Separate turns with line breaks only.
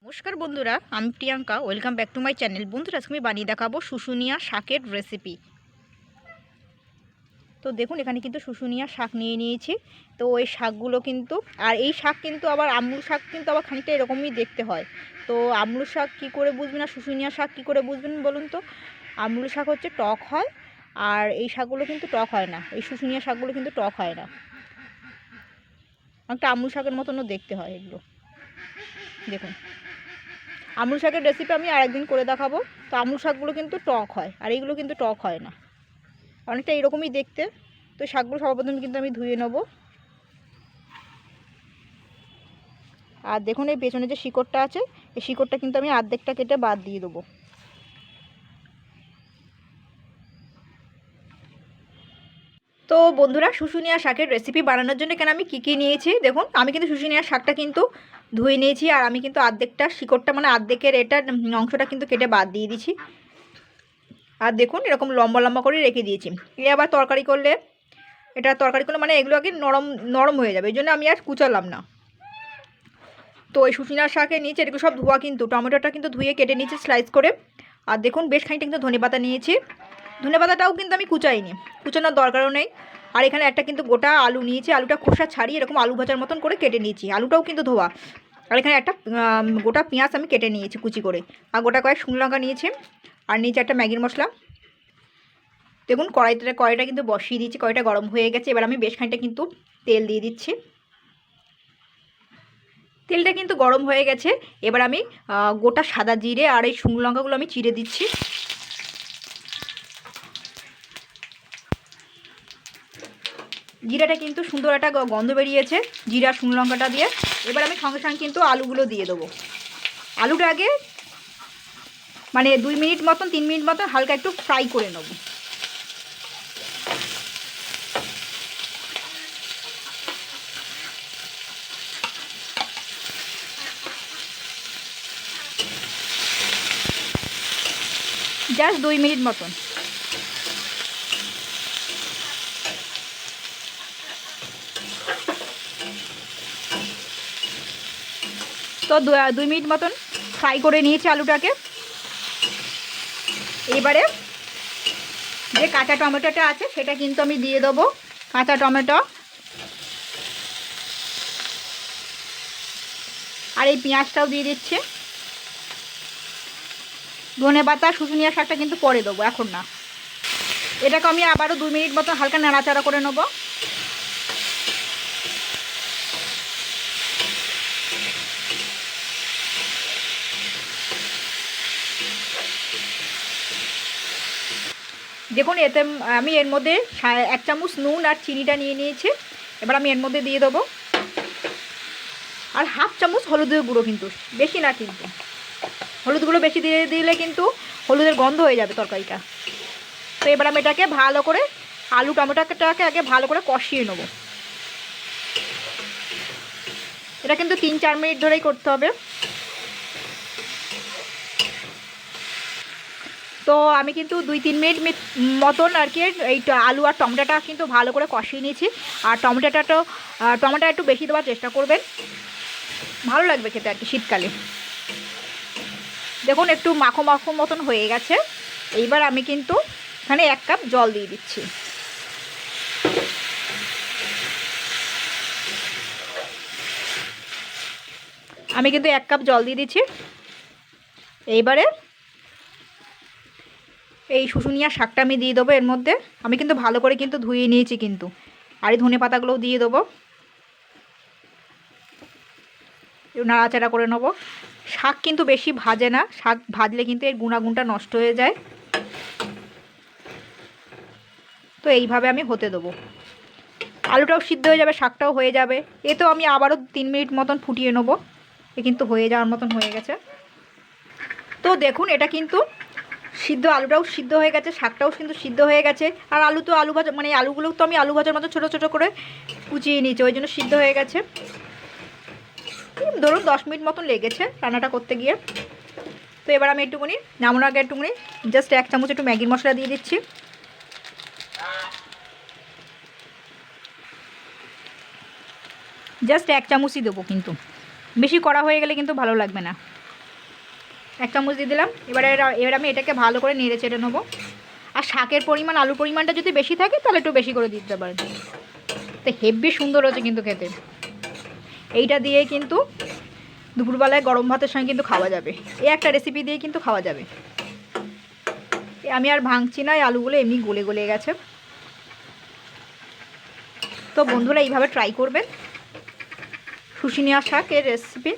নমস্কার বন্ধুরা, আমি Priyanka. Welcome back to my channel. বন্ধুরা, আজকে আমি বানিয়ে দেখাবো শুশুনিয়া শাকের রেসিপি। তো দেখুন, এখানে কিন্তু শুশুনিয়া শাক নিয়ে নিয়েছি। তো ওই শাকগুলো কিন্তু, আর এই শাক কিন্তু আবার আমলু শাক কিন্তু আবার খানিকটা এরকমই দেখতে হয়। তো আমলু শাক কী করে বুঝবেন আর শুশুনিয়া শাক কী করে বুঝবেন বলুন তো? আমলু শাক হচ্ছে টক হয়, আর এই শাকগুলো কিন্তু টক হয় না। এই শুশুনিয়া শাকগুলো কিন্তু টক হয় না, একটা আমলু শাকের মতনও দেখতে হয় এগুলো। দেখুন, আমলু শাকের রেসিপি আমি আরেকদিন করে দেখাবো। তো আমলু শাকগুলো কিন্তু টক হয়, আর এইগুলো কিন্তু টক হয় না, অনেকটা এরকমই দেখতে। তো শাকগুলো সর্বপ্রথম কিন্তু আমি ধুয়ে নেব। আর দেখুন, এই পেছনে যে শিকড়টা আছে, এই শিকড়টা কিন্তু আমি অর্ধেকটা কেটে বাদ দিয়ে দেবো। তো বন্ধুরা, শুশুনিয়া শাকের রেসিপি বানানোর জন্য এখানে আমি কী কী নিয়েছি দেখুন। আমি কিন্তু শুশুনিয়া শাকটা কিন্তু ধুয়ে নিয়েছি, আর আমি কিন্তু অর্ধেকটা শিকড়টা মানে অর্ধেকের এটার অংশটা কিন্তু কেটে বাদ দিয়ে দিয়েছি। আর দেখুন, এরকম লম্বা লম্বা করে রেখে দিয়েছি। আবার তরকারি করলে, এটা তরকারি করলে মানে এগুলো আগে নরম নরম হয়ে যাবে, এই জন্য আমি আর কুচালাম না। তো এই শুশুনিয়া শাকের নিচে এগুলো সব ধোয়া, কিন্তু টমেটোটা কিন্তু ধুয়ে কেটে নিয়েছি স্লাইস করে। আর দেখুন, বেশ খানিকটা কিন্তু ধনেপাতা নিয়েছি। ধনেপাতাটাও কিন্তু আমি কুচাইনি, কুচানোর দরকারও নেই। আর এখানে একটা কিন্তু গোটা আলু নিয়েছি, আলুটা খোসা ছাড়িয়ে এরকম আলু ভাজার মতন করে কেটে নিয়েছি, আলুটাও কিন্তু ধোয়া। আর এখানে একটা গোটা পেঁয়াজ আমি কেটে নিয়েছি কুচি করে। আর গোটা কয়েক শুকনো লঙ্কা নিয়েছি। আর নিচে একটা ম্যাগির মশলা। দেখুন, কড়াইটা কিন্তু বসিয়ে দিয়েছি, কড়াইটা গরম হয়ে গেছে। এবার আমি বেশ খানিকটা কিন্তু তেল দিয়ে দিচ্ছি। তেলটা কিন্তু গরম হয়ে গেছে। এবার আমি গোটা সাদা জিরে আর এই শুকনো লঙ্কাগুলো আমি চিড়ে দিচ্ছি। জিরাটা কিন্তু সুন্দর একটা গন্ধ বেরিয়েছে জিরা শুকনো লঙ্কাটা দিয়ে। এবার আমি সঙ্গে সঙ্গে কিন্তু আলুগুলো দিয়ে দেবো। আলুটা আগে মানে 2 মিনিট মতন 3 মিনিট মতন হালকা একটু ফ্রাই করে নেব। জাস্ট 2 মিনিট মতন। তো 2 মিনিট মতন ফ্রাই করে নিয়েছি আলুটাকে। এবারে যে কাঁচা টমেটোটা আছে সেটা কিন্তু আমি দিয়ে দেবো। কাঁচা টমেটো আর এই পেঁয়াজটাও দিয়ে দিচ্ছি। ধনেপাতা শুশুনিয়া শাকটা কিন্তু পরে দেবো, এখন না। এটাকে আমি আবারও 2 মিনিট মতো হালকা নাড়াচাড়া করে নেব। দেখুন, এতে আমি এর মধ্যে 1 চামচ নুন আর চিনিটা নিয়ে নিয়েছি। এবার আমি এর মধ্যে দিয়ে দেবো। আর 1/2 চামচ হলুদের গুঁড়ো, কিন্তু বেশি না। কিন্তু হলুদ গুঁড়ো বেশি দিয়ে দিলে কিন্তু হলুদের গন্ধ হয়ে যাবে তরকারিটা। তো এবার আমি এটাকে ভালো করে আলু টমেটোটাকে আগে ভালো করে কষিয়ে নেব। এটা কিন্তু 3-4 মিনিট ধরেই করতে হবে। তো আমি কিন্তু 2-3 মিনিট মতন আর কি এই আলু আর টমেটোটা কিন্তু ভালো করে কষিয়ে নিয়েছি। আর টমেটো একটু বেশি দেওয়ার চেষ্টা করবেন, ভালো লাগবে খেতে আর কি শীতকালে। দেখুন, একটু মাখো মাখো মতন হয়ে গেছে। এইবার আমি কিন্তু এখানে 1 কাপ জল দিয়ে দিচ্ছি। আমি কিন্তু 1 কাপ জল দিয়ে দিচ্ছি। এইবারে এই শুশুনিয়া শাকটা আমি দিয়ে দেবো এর মধ্যে। আমি কিন্তু ভালো করে কিন্তু ধুয়ে নিয়েছি কিন্তু। আর এই ধনে পাতাগুলোও দিয়ে দেবো। একটু নাড়াচাড়া করে নেবো। শাক কিন্তু বেশি ভাজে না, শাক ভাজলে কিন্তু এর গুণাগুণটা নষ্ট হয়ে যায়। তো এইভাবে আমি হতে দেবো। আলুটাও সিদ্ধ হয়ে যাবে, শাকটাও হয়ে যাবে। এতেও আমি আবারও 3 মিনিট মতন ফুটিয়ে নেবো। এ কিন্তু হয়ে যাওয়ার মতন হয়ে গেছে। তো দেখুন, এটা কিন্তু সিদ্ধ, আলুটাও সিদ্ধ হয়ে গেছে, শাকটাও কিন্তু সিদ্ধ হয়ে গেছে। আর আলু ভাজা মানে আলুগুলো তো আমি আলু ভাজার মতো ছোটো ছোটো করে কুচিয়ে নিয়েছি, ওই জন্য সিদ্ধ হয়ে গেছে। ধরুন 10 মিনিট মতন লেগেছে রান্নাটা করতে গিয়ে। তো এবার আমি একটুখানি নামানোর আগে একটুখানি জাস্ট 1 চামচ একটু ম্যাগির মশলা দিয়ে দিচ্ছি। জাস্ট 1 চামচই দেবো, কিন্তু বেশি কড়া হয়ে গেলে কিন্তু ভালো লাগবে না। 1 চামচ দিয়ে দিলাম। এবার আমি এটাকে ভালো করে নেড়ে চেড়ে নেবো। আর শাকের পরিমাণ, আলুর পরিমাণটা যদি বেশি থাকে তাহলে একটু বেশি করে দিতে পারেন। তো হেব্বি সুন্দর হচ্ছে কিন্তু খেতে। এইটা দিয়ে কিন্তু দুপুরবেলায় গরম ভাতের সঙ্গে কিন্তু খাওয়া যাবে। এই একটা রেসিপি দিয়ে কিন্তু খাওয়া যাবে। আমি আর ভাঙছি না, এই আলুগুলো এমনি গলে গলে গেছে। তো বন্ধুরা এইভাবে ট্রাই করবেন শুশুনিয়া শাকের রেসিপি।